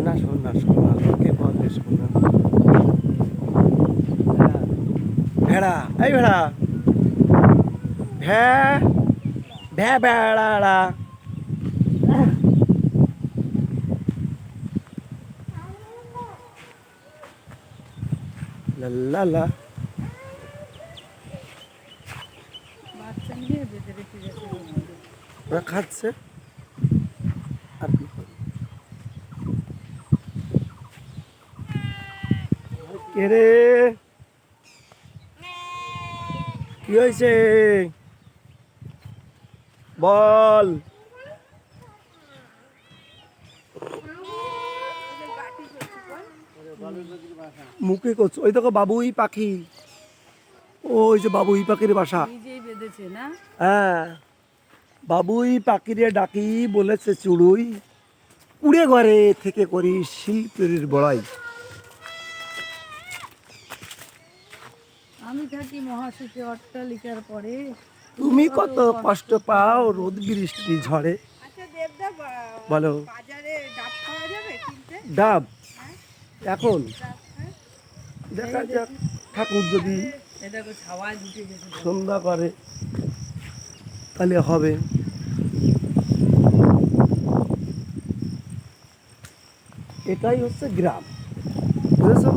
না শোনা লোকে বলে শোনা। ভেড়া, এই ভেড়া, ভ্যা ভ্যা বেড়াড়া। লা লা বাচ্চা নিয়ে বেঁধে রেখে গেছে। ওরা খাচ্ছে আর কি করবে? কে রে, কি হয়েছে বল? মুখে করছো? ওই দেখো বাবুই পাখি, ওই যে বাবুই পাখির বাসা। নিজেই বেঁধেছে না? হ্যাঁ, বাবুই পাখিরে ডাকি বলেছে চুড়ুই, কুড়ে ঘরে থেকে করি শিল্পের বড়াই। আমি থাকি মহাসুখে অট্টালিকার পরে, তুমি কত কষ্ট পাও রোদ বৃষ্টি ঝড়ে। আচ্ছা দেবদা, বলো। বাজারে ডাব পাওয়া যাবে কিনতে? ডাব এখন ডাব, হ্যাঁ? দেখা যাক, ঠাকুর যদি এ দেখো ছাওয়ায় ঢুকে গেছে। সন্ধ্যা করে তাহলে হবে। এটাই হচ্ছে গ্রাম, বুঝেছো?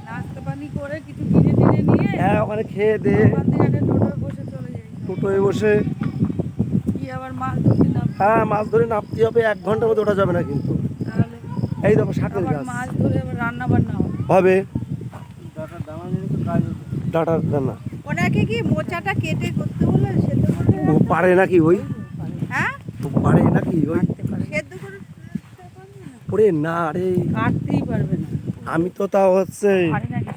নাস্তা পানি করে কিছু কিনে টিনে নিয়ে হ্যাঁ, ওখানে খেয়ে দে, ওখান থেকে একটা টোটোয় বসে চলে যাই। টোটোয় বসে। কি আবার মাছ ধরতে না হ্যাঁ, মাছ ধরে নামতে হবে, 1 ঘন্টার মধ্যে ওঠা যাবে না কিন্তু। তাহলে এই দেখো শাকের আবার গাছ মাছ ধরে আবার রান্না বান্না হবে। হবে, ডাটার দানা। ওনাকে কি মোচাটা কেটে করতে বললো, সেদ্ধ করতে? ও পারে নাকি ওই, হ্যাঁ, ও পারে নাকি ওই? কাটতে পারে না। সেদ্ধ করে করতে পারবে না? ওরে না রে, কাটতেই পারবে না। আমি তো তাও হচ্ছে পারে নাকি